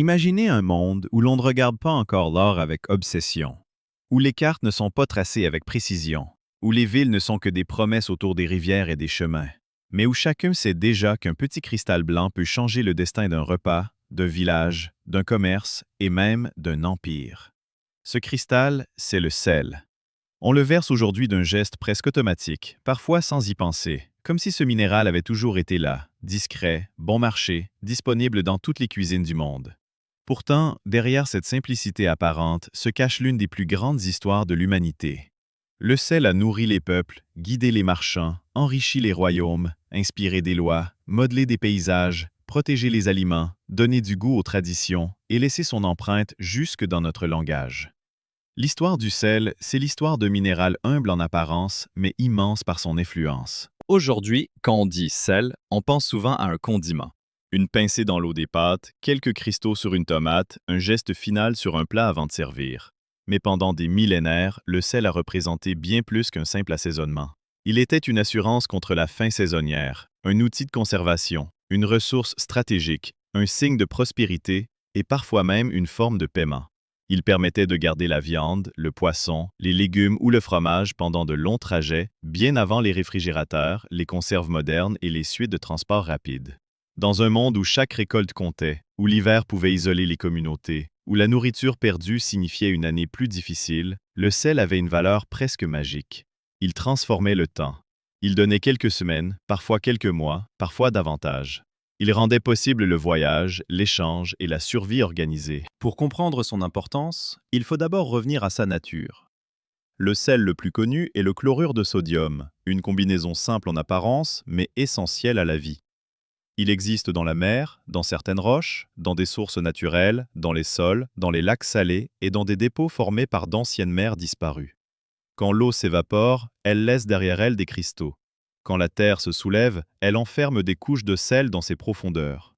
Imaginez un monde où l'on ne regarde pas encore l'or avec obsession, où les cartes ne sont pas tracées avec précision, où les villes ne sont que des promesses autour des rivières et des chemins, mais où chacun sait déjà qu'un petit cristal blanc peut changer le destin d'un repas, d'un village, d'un commerce et même d'un empire. Ce cristal, c'est le sel. On le verse aujourd'hui d'un geste presque automatique, parfois sans y penser, comme si ce minéral avait toujours été là, discret, bon marché, disponible dans toutes les cuisines du monde. Pourtant, derrière cette simplicité apparente se cache l'une des plus grandes histoires de l'humanité. Le sel a nourri les peuples, guidé les marchands, enrichi les royaumes, inspiré des lois, modelé des paysages, protégé les aliments, donné du goût aux traditions et laissé son empreinte jusque dans notre langage. L'histoire du sel, c'est l'histoire d'un minéral humble en apparence, mais immense par son influence. Aujourd'hui, quand on dit sel, on pense souvent à un condiment. Une pincée dans l'eau des pâtes, quelques cristaux sur une tomate, un geste final sur un plat avant de servir. Mais pendant des millénaires, le sel a représenté bien plus qu'un simple assaisonnement. Il était une assurance contre la faim saisonnière, un outil de conservation, une ressource stratégique, un signe de prospérité et parfois même une forme de paiement. Il permettait de garder la viande, le poisson, les légumes ou le fromage pendant de longs trajets, bien avant les réfrigérateurs, les conserves modernes et les suites de transport rapide. Dans un monde où chaque récolte comptait, où l'hiver pouvait isoler les communautés, où la nourriture perdue signifiait une année plus difficile, le sel avait une valeur presque magique. Il transformait le temps. Il donnait quelques semaines, parfois quelques mois, parfois davantage. Il rendait possible le voyage, l'échange et la survie organisée. Pour comprendre son importance, il faut d'abord revenir à sa nature. Le sel le plus connu est le chlorure de sodium, une combinaison simple en apparence, mais essentielle à la vie. Il existe dans la mer, dans certaines roches, dans des sources naturelles, dans les sols, dans les lacs salés et dans des dépôts formés par d'anciennes mers disparues. Quand l'eau s'évapore, elle laisse derrière elle des cristaux. Quand la terre se soulève, elle enferme des couches de sel dans ses profondeurs.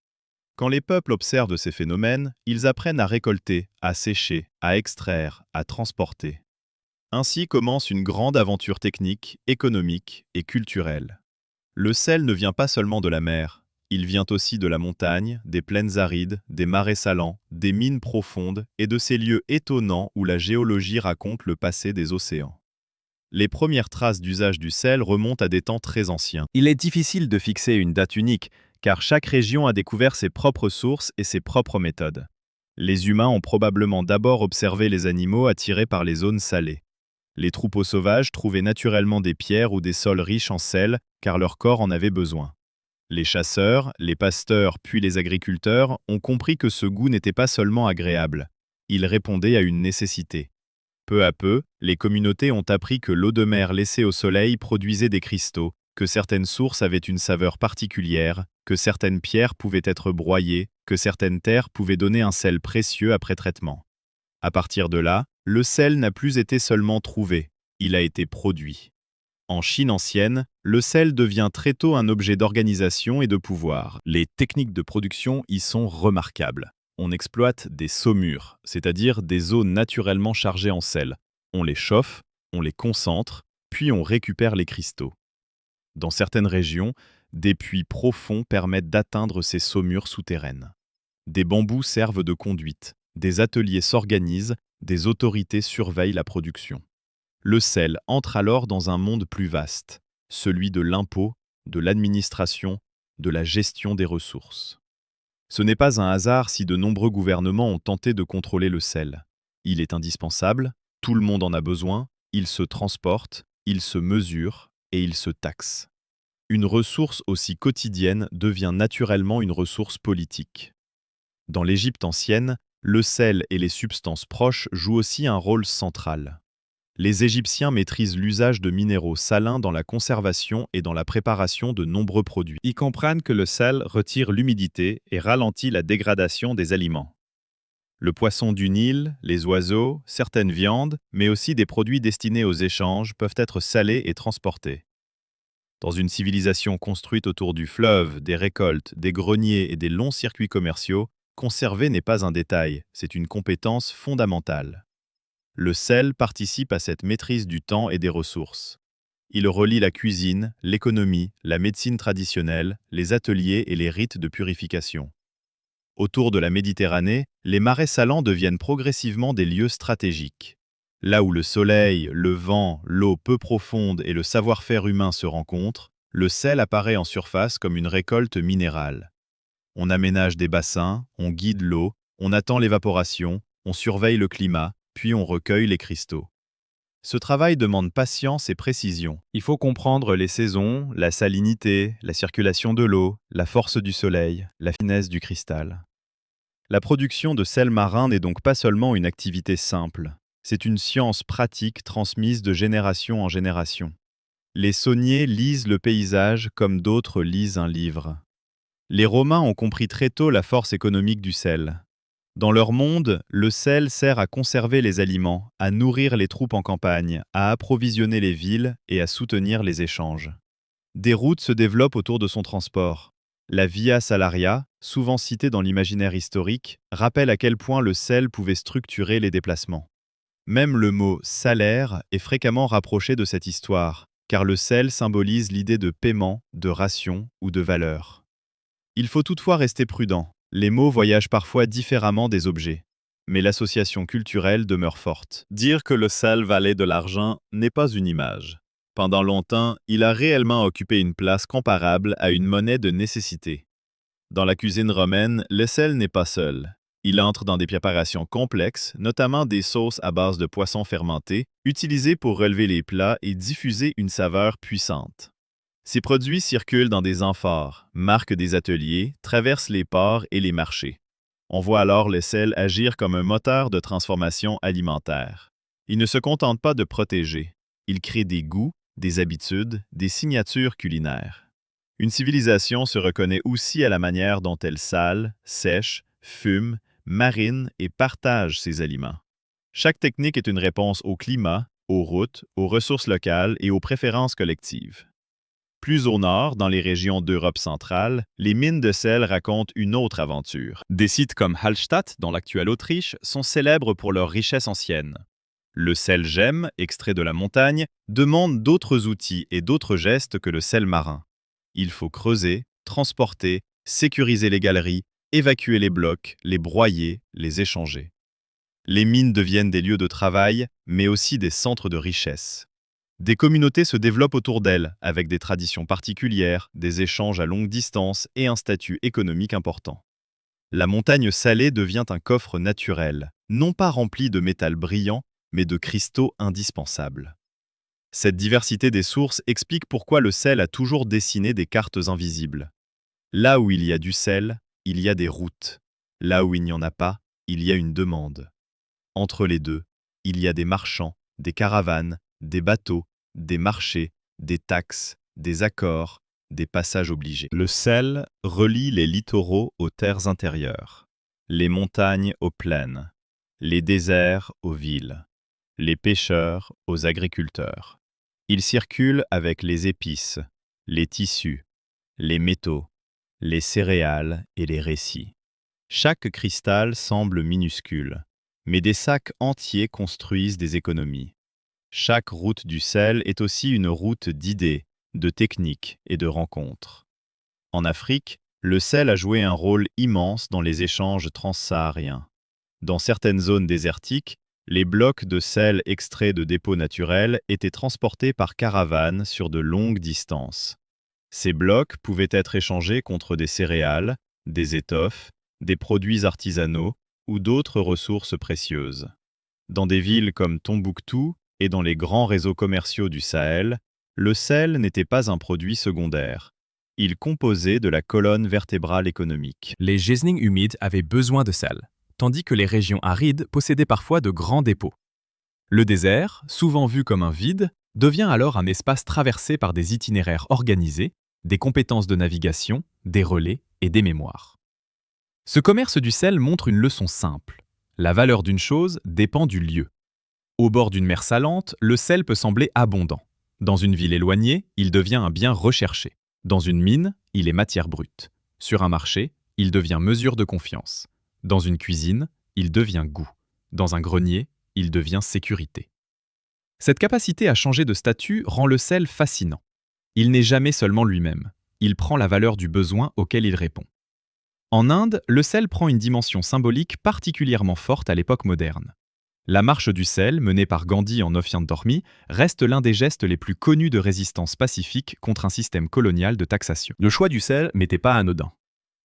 Quand les peuples observent ces phénomènes, ils apprennent à récolter, à sécher, à extraire, à transporter. Ainsi commence une grande aventure technique, économique et culturelle. Le sel ne vient pas seulement de la mer, il vient aussi de la montagne, des plaines arides, des marais salants, des mines profondes et de ces lieux étonnants où la géologie raconte le passé des océans. Les premières traces d'usage du sel remontent à des temps très anciens. Il est difficile de fixer une date unique, car chaque région a découvert ses propres sources et ses propres méthodes. Les humains ont probablement d'abord observé les animaux attirés par les zones salées. Les troupeaux sauvages trouvaient naturellement des pierres ou des sols riches en sel, car leur corps en avait besoin. Les chasseurs, les pasteurs puis les agriculteurs ont compris que ce goût n'était pas seulement agréable. Il répondait à une nécessité. Peu à peu, les communautés ont appris que l'eau de mer laissée au soleil produisait des cristaux, que certaines sources avaient une saveur particulière, que certaines pierres pouvaient être broyées, que certaines terres pouvaient donner un sel précieux après traitement. À partir de là, le sel n'a plus été seulement trouvé, il a été produit. En Chine ancienne, le sel devient très tôt un objet d'organisation et de pouvoir. Les techniques de production y sont remarquables. On exploite des saumures, c'est-à-dire des eaux naturellement chargées en sel. On les chauffe, on les concentre, puis on récupère les cristaux. Dans certaines régions, des puits profonds permettent d'atteindre ces saumures souterraines. Des bambous servent de conduite, des ateliers s'organisent, des autorités surveillent la production. Le sel entre alors dans un monde plus vaste, celui de l'impôt, de l'administration, de la gestion des ressources. Ce n'est pas un hasard si de nombreux gouvernements ont tenté de contrôler le sel. Il est indispensable, tout le monde en a besoin, il se transporte, il se mesure et il se taxe. Une ressource aussi quotidienne devient naturellement une ressource politique. Dans l'Égypte ancienne, le sel et les substances proches jouent aussi un rôle central. Les Égyptiens maîtrisent l'usage de minéraux salins dans la conservation et dans la préparation de nombreux produits. Ils comprennent que le sel retire l'humidité et ralentit la dégradation des aliments. Le poisson du Nil, les oiseaux, certaines viandes, mais aussi des produits destinés aux échanges peuvent être salés et transportés. Dans une civilisation construite autour du fleuve, des récoltes, des greniers et des longs circuits commerciaux, conserver n'est pas un détail, c'est une compétence fondamentale. Le sel participe à cette maîtrise du temps et des ressources. Il relie la cuisine, l'économie, la médecine traditionnelle, les ateliers et les rites de purification. Autour de la Méditerranée, les marais salants deviennent progressivement des lieux stratégiques. Là où le soleil, le vent, l'eau peu profonde et le savoir-faire humain se rencontrent, le sel apparaît en surface comme une récolte minérale. On aménage des bassins, on guide l'eau, on attend l'évaporation, on surveille le climat, puis on recueille les cristaux. Ce travail demande patience et précision. Il faut comprendre les saisons, la salinité, la circulation de l'eau, la force du soleil, la finesse du cristal. La production de sel marin n'est donc pas seulement une activité simple, c'est une science pratique transmise de génération en génération. Les sauniers lisent le paysage comme d'autres lisent un livre. Les Romains ont compris très tôt la force économique du sel. Dans leur monde, le sel sert à conserver les aliments, à nourrir les troupes en campagne, à approvisionner les villes et à soutenir les échanges. Des routes se développent autour de son transport. La Via Salaria, souvent citée dans l'imaginaire historique, rappelle à quel point le sel pouvait structurer les déplacements. Même le mot « salaire » est fréquemment rapproché de cette histoire, car le sel symbolise l'idée de paiement, de ration ou de valeur. Il faut toutefois rester prudent. Les mots voyagent parfois différemment des objets, mais l'association culturelle demeure forte. Dire que le sel valait de l'argent n'est pas une image. Pendant longtemps, il a réellement occupé une place comparable à une monnaie de nécessité. Dans la cuisine romaine, le sel n'est pas seul. Il entre dans des préparations complexes, notamment des sauces à base de poissons fermentés, utilisées pour relever les plats et diffuser une saveur puissante. Ces produits circulent dans des amphores, marquent des ateliers, traversent les ports et les marchés. On voit alors le sel agir comme un moteur de transformation alimentaire. Il ne se contente pas de protéger. Il crée des goûts, des habitudes, des signatures culinaires. Une civilisation se reconnaît aussi à la manière dont elle sale, sèche, fume, marine et partage ses aliments. Chaque technique est une réponse au climat, aux routes, aux ressources locales et aux préférences collectives. Plus au nord, dans les régions d'Europe centrale, les mines de sel racontent une autre aventure. Des sites comme Hallstatt, dans l'actuelle Autriche, sont célèbres pour leur richesse ancienne. Le sel gemme, extrait de la montagne, demande d'autres outils et d'autres gestes que le sel marin. Il faut creuser, transporter, sécuriser les galeries, évacuer les blocs, les broyer, les échanger. Les mines deviennent des lieux de travail, mais aussi des centres de richesse. Des communautés se développent autour d'elles, avec des traditions particulières, des échanges à longue distance et un statut économique important. La montagne salée devient un coffre naturel, non pas rempli de métal brillant, mais de cristaux indispensables. Cette diversité des sources explique pourquoi le sel a toujours dessiné des cartes invisibles. Là où il y a du sel, il y a des routes. Là où il n'y en a pas, il y a une demande. Entre les deux, il y a des marchands, des caravanes, des bateaux, des marchés, des taxes, des accords, des passages obligés. Le sel relie les littoraux aux terres intérieures, les montagnes aux plaines, les déserts aux villes, les pêcheurs aux agriculteurs. Il circule avec les épices, les tissus, les métaux, les céréales et les récits. Chaque cristal semble minuscule, mais des sacs entiers construisent des économies. Chaque route du sel est aussi une route d'idées, de techniques et de rencontres. En Afrique, le sel a joué un rôle immense dans les échanges transsahariens. Dans certaines zones désertiques, les blocs de sel extraits de dépôts naturels étaient transportés par caravane sur de longues distances. Ces blocs pouvaient être échangés contre des céréales, des étoffes, des produits artisanaux ou d'autres ressources précieuses. Dans des villes comme Tombouctou et dans les grands réseaux commerciaux du Sahel, le sel n'était pas un produit secondaire. Il composait de la colonne vertébrale économique. Les geysings humides avaient besoin de sel, tandis que les régions arides possédaient parfois de grands dépôts. Le désert, souvent vu comme un vide, devient alors un espace traversé par des itinéraires organisés, des compétences de navigation, des relais et des mémoires. Ce commerce du sel montre une leçon simple. La valeur d'une chose dépend du lieu. Au bord d'une mer salante, le sel peut sembler abondant. Dans une ville éloignée, il devient un bien recherché. Dans une mine, il est matière brute. Sur un marché, il devient mesure de confiance. Dans une cuisine, il devient goût. Dans un grenier, il devient sécurité. Cette capacité à changer de statut rend le sel fascinant. Il n'est jamais seulement lui-même. Il prend la valeur du besoin auquel il répond. En Inde, le sel prend une dimension symbolique particulièrement forte à l'époque moderne. La marche du sel, menée par Gandhi en Ofiant Dormi, reste l'un des gestes les plus connus de résistance pacifique contre un système colonial de taxation. Le choix du sel n'était pas anodin.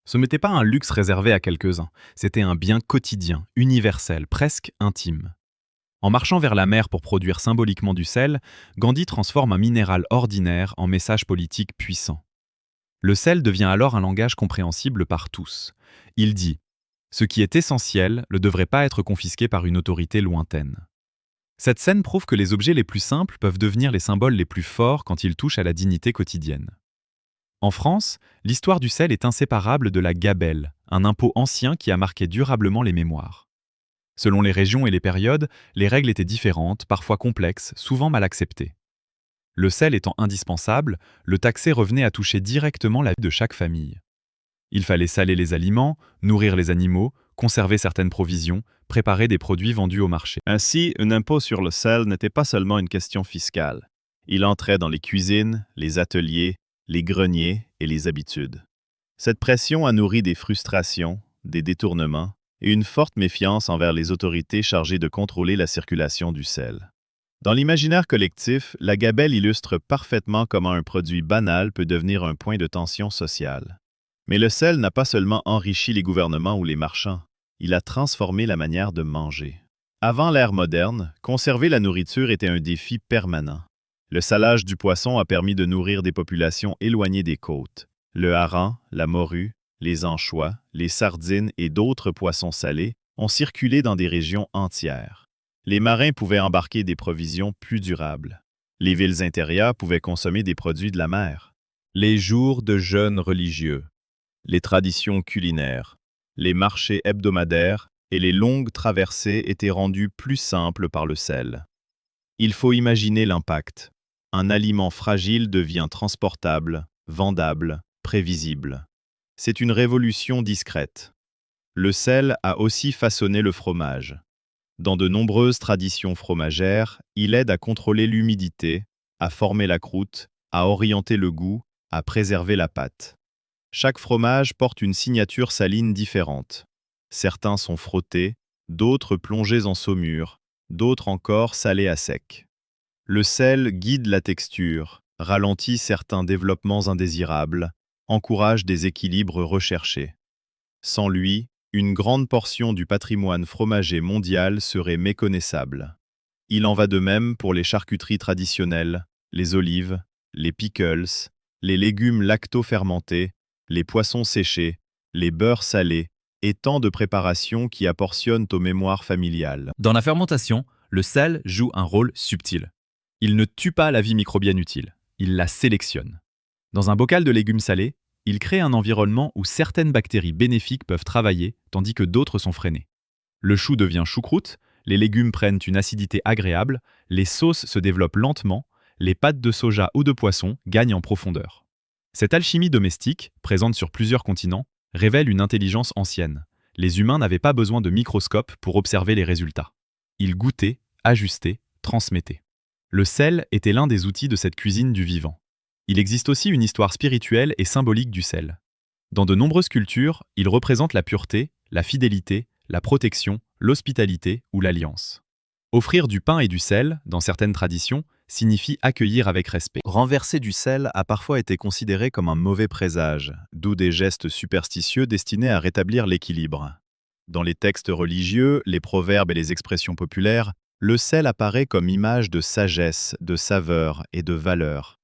Ce n'était pas un luxe réservé à quelques-uns, c'était un bien quotidien, universel, presque intime. En marchant vers la mer pour produire symboliquement du sel, Gandhi transforme un minéral ordinaire en message politique puissant. Le sel devient alors un langage compréhensible par tous. Il dit « Ce qui est essentiel ne devrait pas être confisqué par une autorité lointaine ». Cette scène prouve que les objets les plus simples peuvent devenir les symboles les plus forts quand ils touchent à la dignité quotidienne. En France, l'histoire du sel est inséparable de la gabelle, un impôt ancien qui a marqué durablement les mémoires. Selon les régions et les périodes, les règles étaient différentes, parfois complexes, souvent mal acceptées. Le sel étant indispensable, le taxé revenait à toucher directement la vie de chaque famille. Il fallait saler les aliments, nourrir les animaux, conserver certaines provisions, préparer des produits vendus au marché. Ainsi, un impôt sur le sel n'était pas seulement une question fiscale. Il entrait dans les cuisines, les ateliers, les greniers et les habitudes. Cette pression a nourri des frustrations, des détournements et une forte méfiance envers les autorités chargées de contrôler la circulation du sel. Dans l'imaginaire collectif, la gabelle illustre parfaitement comment un produit banal peut devenir un point de tension sociale. Mais le sel n'a pas seulement enrichi les gouvernements ou les marchands, il a transformé la manière de manger. Avant l'ère moderne, conserver la nourriture était un défi permanent. Le salage du poisson a permis de nourrir des populations éloignées des côtes. Le hareng, la morue, les anchois, les sardines et d'autres poissons salés ont circulé dans des régions entières. Les marins pouvaient embarquer des provisions plus durables. Les villes intérieures pouvaient consommer des produits de la mer. Les jours de jeûne religieux, les traditions culinaires, les marchés hebdomadaires et les longues traversées étaient rendus plus simples par le sel. Il faut imaginer l'impact. Un aliment fragile devient transportable, vendable, prévisible. C'est une révolution discrète. Le sel a aussi façonné le fromage. Dans de nombreuses traditions fromagères, il aide à contrôler l'humidité, à former la croûte, à orienter le goût, à préserver la pâte. Chaque fromage porte une signature saline différente. Certains sont frottés, d'autres plongés en saumure, d'autres encore salés à sec. Le sel guide la texture, ralentit certains développements indésirables, encourage des équilibres recherchés. Sans lui, une grande portion du patrimoine fromager mondial serait méconnaissable. Il en va de même pour les charcuteries traditionnelles, les olives, les pickles, les légumes lacto-fermentés, les poissons séchés, les beurres salés et tant de préparations qui apportionnent aux mémoires familiales. Dans la fermentation, le sel joue un rôle subtil. Il ne tue pas la vie microbienne utile, il la sélectionne. Dans un bocal de légumes salés, il crée un environnement où certaines bactéries bénéfiques peuvent travailler, tandis que d'autres sont freinées. Le chou devient choucroute, les légumes prennent une acidité agréable, les sauces se développent lentement, les pâtes de soja ou de poisson gagnent en profondeur. Cette alchimie domestique, présente sur plusieurs continents, révèle une intelligence ancienne. Les humains n'avaient pas besoin de microscope pour observer les résultats. Ils goûtaient, ajustaient, transmettaient. Le sel était l'un des outils de cette cuisine du vivant. Il existe aussi une histoire spirituelle et symbolique du sel. Dans de nombreuses cultures, il représente la pureté, la fidélité, la protection, l'hospitalité ou l'alliance. Offrir du pain et du sel, dans certaines traditions, signifie accueillir avec respect. Renverser du sel a parfois été considéré comme un mauvais présage, d'où des gestes superstitieux destinés à rétablir l'équilibre. Dans les textes religieux, les proverbes et les expressions populaires, le sel apparaît comme image de sagesse, de saveur et de valeur.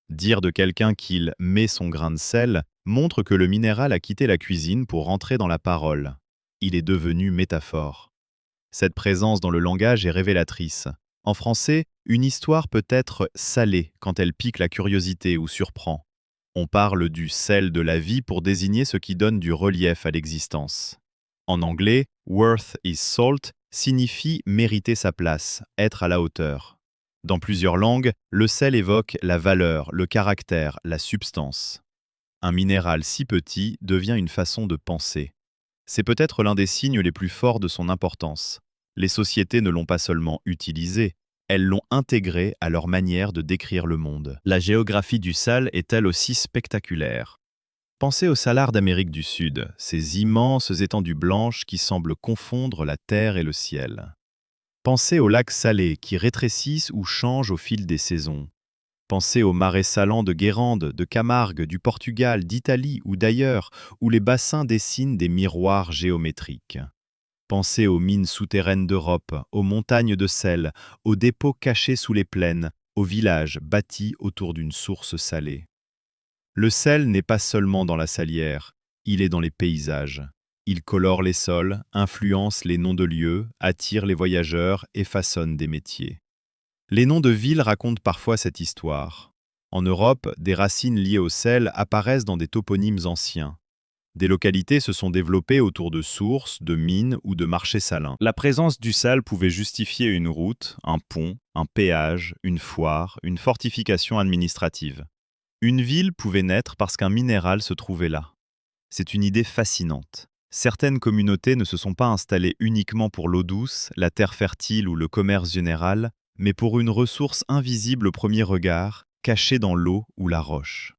Dire de quelqu'un qu'il « met son grain de sel » montre que le minéral a quitté la cuisine pour rentrer dans la parole. Il est devenu métaphore. Cette présence dans le langage est révélatrice. En français, une histoire peut être salée quand elle pique la curiosité ou surprend. On parle du sel de la vie pour désigner ce qui donne du relief à l'existence. En anglais, worth is salt signifie mériter sa place, être à la hauteur. Dans plusieurs langues, le sel évoque la valeur, le caractère, la substance. Un minéral si petit devient une façon de penser. C'est peut-être l'un des signes les plus forts de son importance. Les sociétés ne l'ont pas seulement utilisé, elles l'ont intégré à leur manière de décrire le monde. La géographie du sel est elle aussi spectaculaire. Pensez aux salars d'Amérique du Sud, ces immenses étendues blanches qui semblent confondre la terre et le ciel. Pensez aux lacs salés qui rétrécissent ou changent au fil des saisons. Pensez aux marais salants de Guérande, de Camargue, du Portugal, d'Italie ou d'ailleurs, où les bassins dessinent des miroirs géométriques. Pensez aux mines souterraines d'Europe, aux montagnes de sel, aux dépôts cachés sous les plaines, aux villages bâtis autour d'une source salée. Le sel n'est pas seulement dans la salière, il est dans les paysages. Il colore les sols, influence les noms de lieux, attire les voyageurs et façonne des métiers. Les noms de villes racontent parfois cette histoire. En Europe, des racines liées au sel apparaissent dans des toponymes anciens. Des localités se sont développées autour de sources, de mines ou de marchés salins. La présence du sel pouvait justifier une route, un pont, un péage, une foire, une fortification administrative. Une ville pouvait naître parce qu'un minéral se trouvait là. C'est une idée fascinante. Certaines communautés ne se sont pas installées uniquement pour l'eau douce, la terre fertile ou le commerce général, mais pour une ressource invisible au premier regard, cachée dans l'eau ou la roche.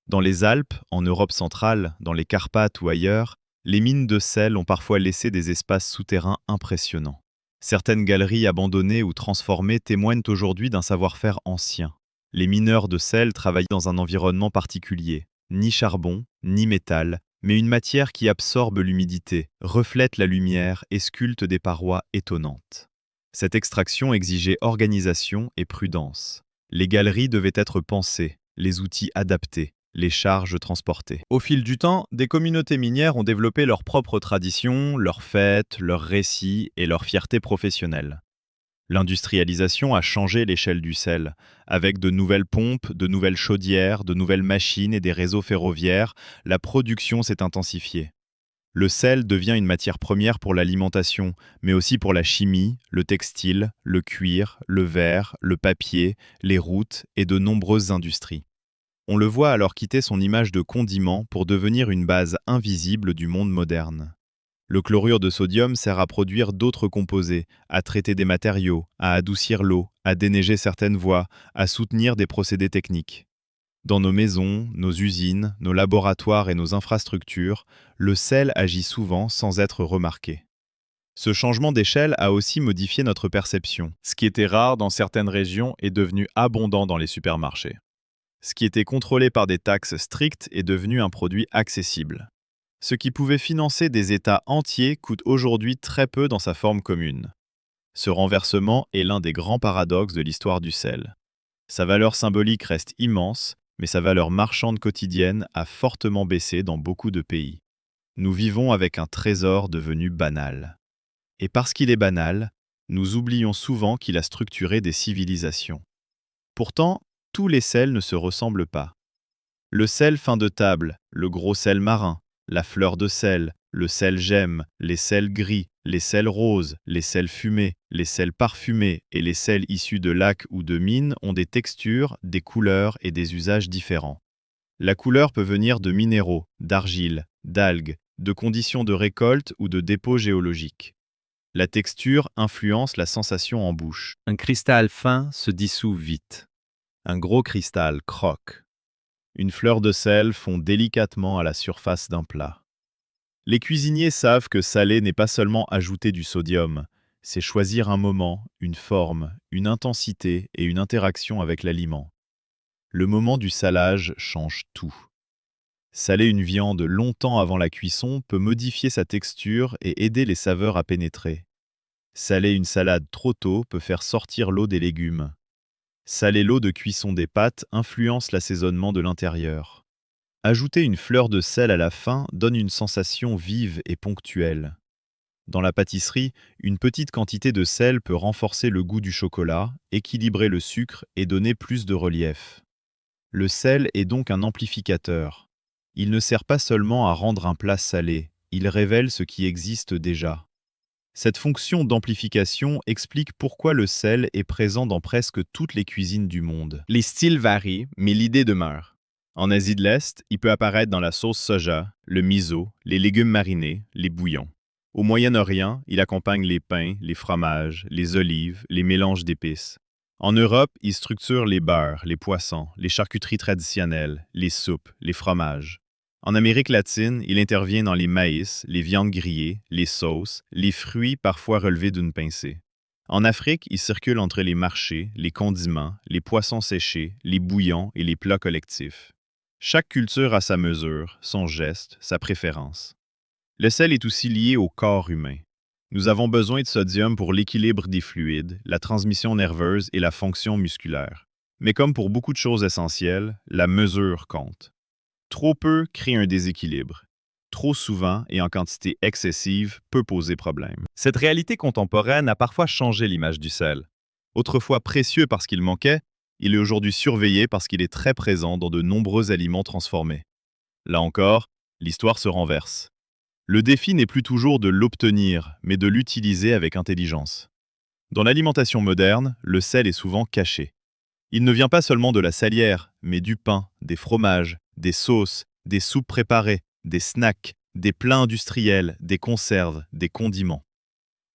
Dans les Alpes, en Europe centrale, dans les Carpates ou ailleurs, les mines de sel ont parfois laissé des espaces souterrains impressionnants. Certaines galeries abandonnées ou transformées témoignent aujourd'hui d'un savoir-faire ancien. Les mineurs de sel travaillent dans un environnement particulier, ni charbon, ni métal, mais une matière qui absorbe l'humidité, reflète la lumière et sculpte des parois étonnantes. Cette extraction exigeait organisation et prudence. Les galeries devaient être pensées, les outils adaptés, les charges transportées. Au fil du temps, des communautés minières ont développé leurs propres traditions, leurs fêtes, leurs récits et leur fierté professionnelle. L'industrialisation a changé l'échelle du sel. Avec de nouvelles pompes, de nouvelles chaudières, de nouvelles machines et des réseaux ferroviaires, la production s'est intensifiée. Le sel devient une matière première pour l'alimentation, mais aussi pour la chimie, le textile, le cuir, le verre, le papier, les routes et de nombreuses industries. On le voit alors quitter son image de condiment pour devenir une base invisible du monde moderne. Le chlorure de sodium sert à produire d'autres composés, à traiter des matériaux, à adoucir l'eau, à déneiger certaines voies, à soutenir des procédés techniques. Dans nos maisons, nos usines, nos laboratoires et nos infrastructures, le sel agit souvent sans être remarqué. Ce changement d'échelle a aussi modifié notre perception. Ce qui était rare dans certaines régions est devenu abondant dans les supermarchés. Ce qui était contrôlé par des taxes strictes est devenu un produit accessible. Ce qui pouvait financer des États entiers coûte aujourd'hui très peu dans sa forme commune. Ce renversement est l'un des grands paradoxes de l'histoire du sel. Sa valeur symbolique reste immense, mais sa valeur marchande quotidienne a fortement baissé dans beaucoup de pays. Nous vivons avec un trésor devenu banal. Et parce qu'il est banal, nous oublions souvent qu'il a structuré des civilisations. Pourtant, tous les sels ne se ressemblent pas. Le sel fin de table, le gros sel marin, la fleur de sel, le sel gemme, les sels gris, les sels roses, les sels fumés, les sels parfumés et les sels issus de lacs ou de mines ont des textures, des couleurs et des usages différents. La couleur peut venir de minéraux, d'argile, d'algues, de conditions de récolte ou de dépôts géologiques. La texture influence la sensation en bouche. Un cristal fin se dissout vite. Un gros cristal croque. Une fleur de sel fond délicatement à la surface d'un plat. Les cuisiniers savent que saler n'est pas seulement ajouter du sodium, c'est choisir un moment, une forme, une intensité et une interaction avec l'aliment. Le moment du salage change tout. Saler une viande longtemps avant la cuisson peut modifier sa texture et aider les saveurs à pénétrer. Saler une salade trop tôt peut faire sortir l'eau des légumes. Saler l'eau de cuisson des pâtes influence l'assaisonnement de l'intérieur. Ajouter une fleur de sel à la fin donne une sensation vive et ponctuelle. Dans la pâtisserie, une petite quantité de sel peut renforcer le goût du chocolat, équilibrer le sucre et donner plus de relief. Le sel est donc un amplificateur. Il ne sert pas seulement à rendre un plat salé, il révèle ce qui existe déjà. Cette fonction d'amplification explique pourquoi le sel est présent dans presque toutes les cuisines du monde. Les styles varient, mais l'idée demeure. En Asie de l'Est, il peut apparaître dans la sauce soja, le miso, les légumes marinés, les bouillons. Au Moyen-Orient, il accompagne les pains, les fromages, les olives, les mélanges d'épices. En Europe, il structure les beurres, les poissons, les charcuteries traditionnelles, les soupes, les fromages. En Amérique latine, il intervient dans les maïs, les viandes grillées, les sauces, les fruits parfois relevés d'une pincée. En Afrique, il circule entre les marchés, les condiments, les poissons séchés, les bouillons et les plats collectifs. Chaque culture a sa mesure, son geste, sa préférence. Le sel est aussi lié au corps humain. Nous avons besoin de sodium pour l'équilibre des fluides, la transmission nerveuse et la fonction musculaire. Mais comme pour beaucoup de choses essentielles, la mesure compte. Trop peu crée un déséquilibre. Trop souvent et en quantité excessive peut poser problème. Cette réalité contemporaine a parfois changé l'image du sel. Autrefois précieux parce qu'il manquait, il est aujourd'hui surveillé parce qu'il est très présent dans de nombreux aliments transformés. Là encore, l'histoire se renverse. Le défi n'est plus toujours de l'obtenir, mais de l'utiliser avec intelligence. Dans l'alimentation moderne, le sel est souvent caché. Il ne vient pas seulement de la salière, mais du pain, des fromages, des sauces, des soupes préparées, des snacks, des plats industriels, des conserves, des condiments.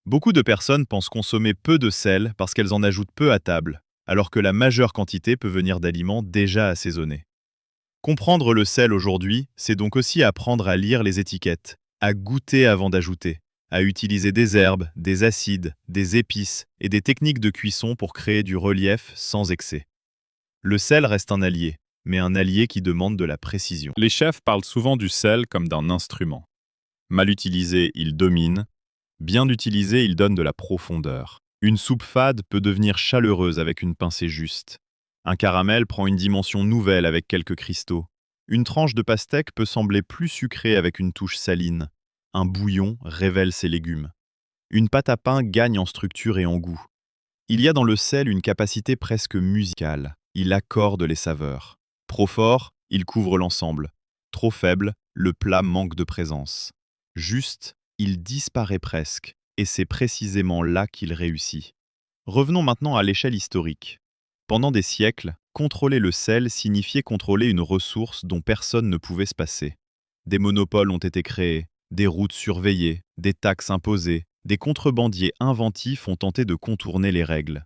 Beaucoup de personnes pensent consommer peu de sel parce qu'elles en ajoutent peu à table, alors que la majeure quantité peut venir d'aliments déjà assaisonnés. Comprendre le sel aujourd'hui, c'est donc aussi apprendre à lire les étiquettes, à goûter avant d'ajouter, à utiliser des herbes, des acides, des épices et des techniques de cuisson pour créer du relief sans excès. Le sel reste un allié, mais un allié qui demande de la précision. Les chefs parlent souvent du sel comme d'un instrument. Mal utilisé, il domine. Bien utilisé, il donne de la profondeur. Une soupe fade peut devenir chaleureuse avec une pincée juste. Un caramel prend une dimension nouvelle avec quelques cristaux. Une tranche de pastèque peut sembler plus sucrée avec une touche saline. Un bouillon révèle ses légumes. Une pâte à pain gagne en structure et en goût. Il y a dans le sel une capacité presque musicale. Il accorde les saveurs. Trop fort, il couvre l'ensemble. Trop faible, le plat manque de présence. Juste, il disparaît presque, et c'est précisément là qu'il réussit. Revenons maintenant à l'échelle historique. Pendant des siècles, contrôler le sel signifiait contrôler une ressource dont personne ne pouvait se passer. Des monopoles ont été créés, des routes surveillées, des taxes imposées, des contrebandiers inventifs ont tenté de contourner les règles.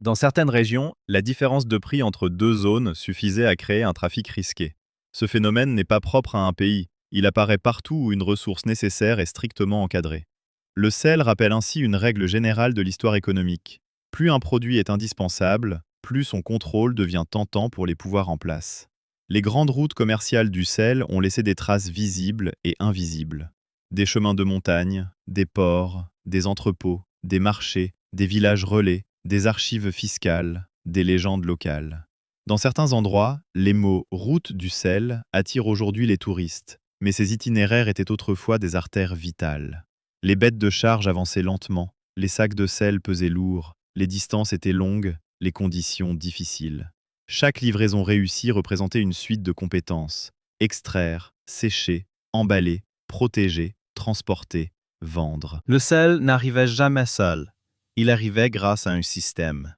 Dans certaines régions, la différence de prix entre deux zones suffisait à créer un trafic risqué. Ce phénomène n'est pas propre à un pays, il apparaît partout où une ressource nécessaire est strictement encadrée. Le sel rappelle ainsi une règle générale de l'histoire économique. Plus un produit est indispensable, plus son contrôle devient tentant pour les pouvoirs en place. Les grandes routes commerciales du sel ont laissé des traces visibles et invisibles. Des chemins de montagne, des ports, des entrepôts, des marchés, des villages relais, des archives fiscales, des légendes locales. Dans certains endroits, les mots « route du sel » attirent aujourd'hui les touristes, mais ces itinéraires étaient autrefois des artères vitales. Les bêtes de charge avançaient lentement, les sacs de sel pesaient lourd, les distances étaient longues, les conditions difficiles. Chaque livraison réussie représentait une suite de compétences. Extraire, sécher, emballer, protéger, transporter, vendre. Le sel n'arrivait jamais seul. Il arrivait grâce à un système.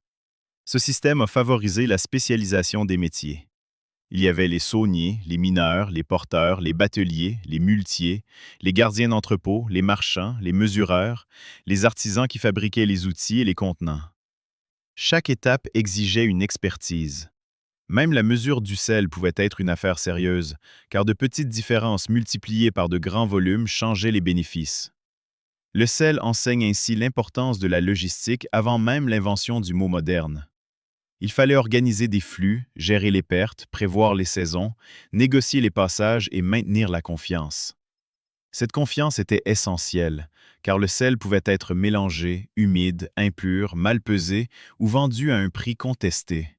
Ce système a favorisé la spécialisation des métiers. Il y avait les sauniers, les mineurs, les porteurs, les bateliers, les muletiers, les gardiens d'entrepôt, les marchands, les mesureurs, les artisans qui fabriquaient les outils et les contenants. Chaque étape exigeait une expertise. Même la mesure du sel pouvait être une affaire sérieuse, car de petites différences multipliées par de grands volumes changeaient les bénéfices. Le sel enseigne ainsi l'importance de la logistique avant même l'invention du mot moderne. Il fallait organiser des flux, gérer les pertes, prévoir les saisons, négocier les passages et maintenir la confiance. Cette confiance était essentielle, car le sel pouvait être mélangé, humide, impur, mal pesé ou vendu à un prix contesté.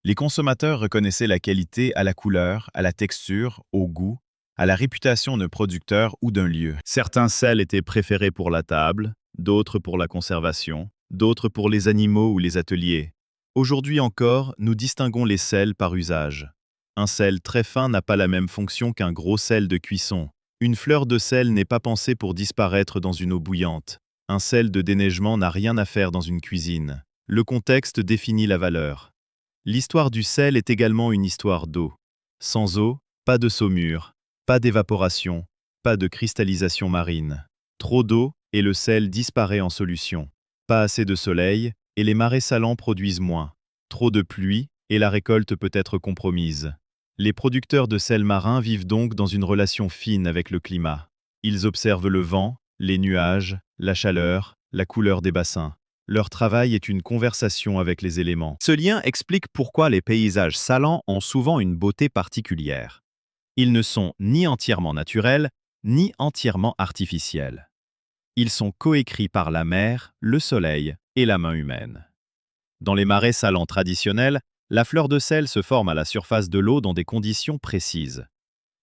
Les consommateurs reconnaissaient la qualité à la couleur, à la texture, au goût, à la réputation d'un producteur ou d'un lieu. Certains sels étaient préférés pour la table, d'autres pour la conservation, d'autres pour les animaux ou les ateliers. Aujourd'hui encore, nous distinguons les sels par usage. Un sel très fin n'a pas la même fonction qu'un gros sel de cuisson. Une fleur de sel n'est pas pensée pour disparaître dans une eau bouillante. Un sel de déneigement n'a rien à faire dans une cuisine. Le contexte définit la valeur. L'histoire du sel est également une histoire d'eau. Sans eau, pas de saumure, pas d'évaporation, pas de cristallisation marine. Trop d'eau et le sel disparaît en solution. Pas assez de soleil et les marais salants produisent moins. Trop de pluie et la récolte peut être compromise. Les producteurs de sel marin vivent donc dans une relation fine avec le climat. Ils observent le vent, les nuages, la chaleur, la couleur des bassins. Leur travail est une conversation avec les éléments. Ce lien explique pourquoi les paysages salants ont souvent une beauté particulière. Ils ne sont ni entièrement naturels, ni entièrement artificiels. Ils sont coécrits par la mer, le soleil et la main humaine. Dans les marais salants traditionnels, la fleur de sel se forme à la surface de l'eau dans des conditions précises.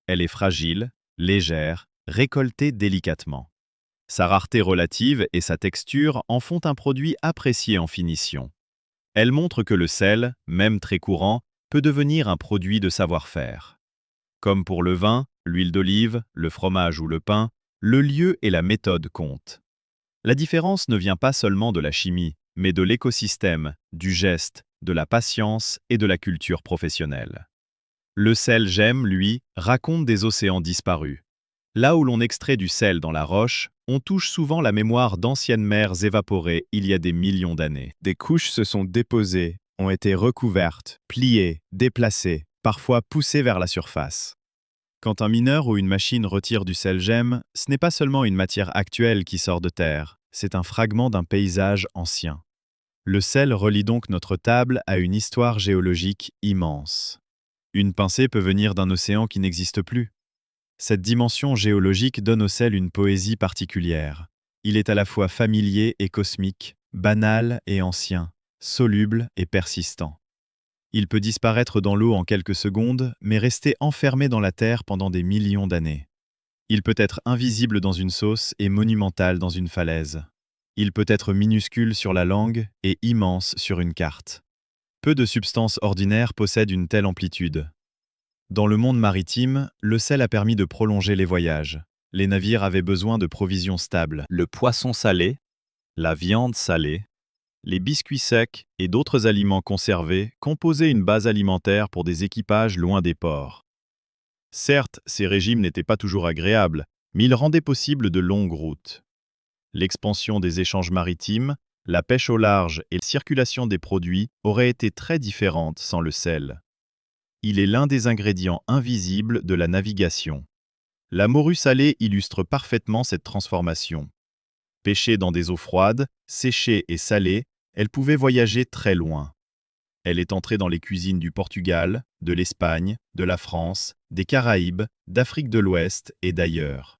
Elle est fragile, légère, récoltée délicatement. Sa rareté relative et sa texture en font un produit apprécié en finition. Elle montre que le sel, même très courant, peut devenir un produit de savoir-faire. Comme pour le vin, l'huile d'olive, le fromage ou le pain, le lieu et la méthode comptent. La différence ne vient pas seulement de la chimie, mais de l'écosystème, du geste, de la patience et de la culture professionnelle. Le sel gemme, lui, raconte des océans disparus. Là où l'on extrait du sel dans la roche, on touche souvent la mémoire d'anciennes mers évaporées il y a des millions d'années. Des couches se sont déposées, ont été recouvertes, pliées, déplacées, parfois poussées vers la surface. Quand un mineur ou une machine retire du sel gemme, ce n'est pas seulement une matière actuelle qui sort de terre, c'est un fragment d'un paysage ancien. Le sel relie donc notre table à une histoire géologique immense. Une pincée peut venir d'un océan qui n'existe plus. Cette dimension géologique donne au sel une poésie particulière. Il est à la fois familier et cosmique, banal et ancien, soluble et persistant. Il peut disparaître dans l'eau en quelques secondes, mais rester enfermé dans la terre pendant des millions d'années. Il peut être invisible dans une sauce et monumental dans une falaise. Il peut être minuscule sur la langue et immense sur une carte. Peu de substances ordinaires possèdent une telle amplitude. Dans le monde maritime, le sel a permis de prolonger les voyages. Les navires avaient besoin de provisions stables. Le poisson salé, la viande salée, les biscuits secs et d'autres aliments conservés composaient une base alimentaire pour des équipages loin des ports. Certes, ces régimes n'étaient pas toujours agréables, mais ils rendaient possible de longues routes. L'expansion des échanges maritimes, la pêche au large et la circulation des produits auraient été très différentes sans le sel. Il est l'un des ingrédients invisibles de la navigation. La morue salée illustre parfaitement cette transformation. Pêchée dans des eaux froides, séchée et salée, elle pouvait voyager très loin. Elle est entrée dans les cuisines du Portugal, de l'Espagne, de la France, des Caraïbes, d'Afrique de l'Ouest et d'ailleurs.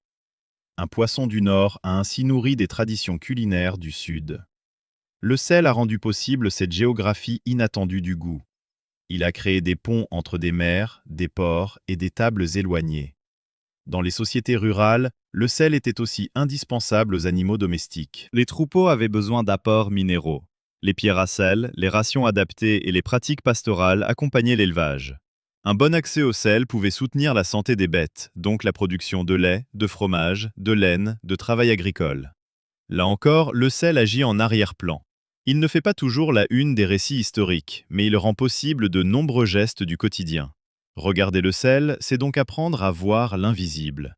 Un poisson du Nord a ainsi nourri des traditions culinaires du Sud. Le sel a rendu possible cette géographie inattendue du goût. Il a créé des ponts entre des mers, des ports et des tables éloignées. Dans les sociétés rurales, le sel était aussi indispensable aux animaux domestiques. Les troupeaux avaient besoin d'apports minéraux. Les pierres à sel, les rations adaptées et les pratiques pastorales accompagnaient l'élevage. Un bon accès au sel pouvait soutenir la santé des bêtes, donc la production de lait, de fromage, de laine, de travail agricole. Là encore, le sel agit en arrière-plan. Il ne fait pas toujours la une des récits historiques, mais il rend possible de nombreux gestes du quotidien. Regarder le sel, c'est donc apprendre à voir l'invisible.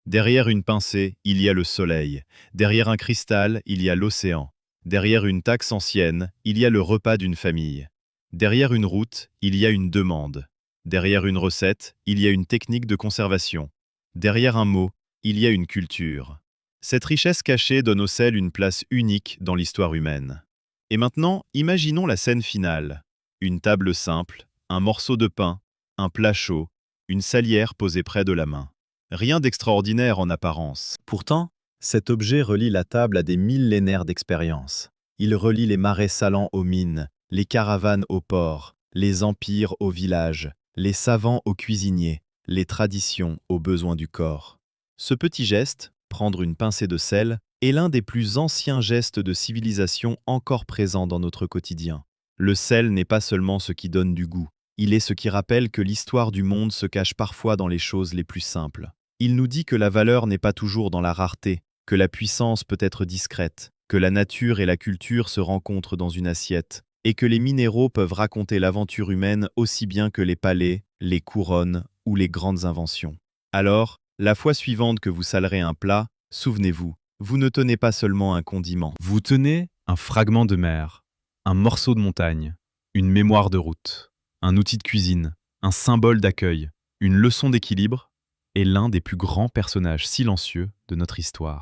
Derrière une pincée, il y a le soleil. Derrière un cristal, il y a l'océan. Derrière une taxe ancienne, il y a le repas d'une famille. Derrière une route, il y a une demande. Derrière une recette, il y a une technique de conservation. Derrière un mot, il y a une culture. Cette richesse cachée donne au sel une place unique dans l'histoire humaine. Et maintenant, imaginons la scène finale. Une table simple, un morceau de pain, un plat chaud, une salière posée près de la main. Rien d'extraordinaire en apparence. Pourtant, cet objet relie la table à des millénaires d'expérience. Il relie les marais salants aux mines, les caravanes aux ports, les empires aux villages, les savants aux cuisiniers, les traditions aux besoins du corps. Ce petit geste, prendre une pincée de sel, est l'un des plus anciens gestes de civilisation encore présents dans notre quotidien. Le sel n'est pas seulement ce qui donne du goût, il est ce qui rappelle que l'histoire du monde se cache parfois dans les choses les plus simples. Il nous dit que la valeur n'est pas toujours dans la rareté, que la puissance peut être discrète, que la nature et la culture se rencontrent dans une assiette, et que les minéraux peuvent raconter l'aventure humaine aussi bien que les palais, les couronnes ou les grandes inventions. Alors, la fois suivante que vous salerez un plat, souvenez-vous, vous ne tenez pas seulement un condiment. Vous tenez un fragment de mer, un morceau de montagne, une mémoire de route, un outil de cuisine, un symbole d'accueil, une leçon d'équilibre et l'un des plus grands personnages silencieux de notre histoire.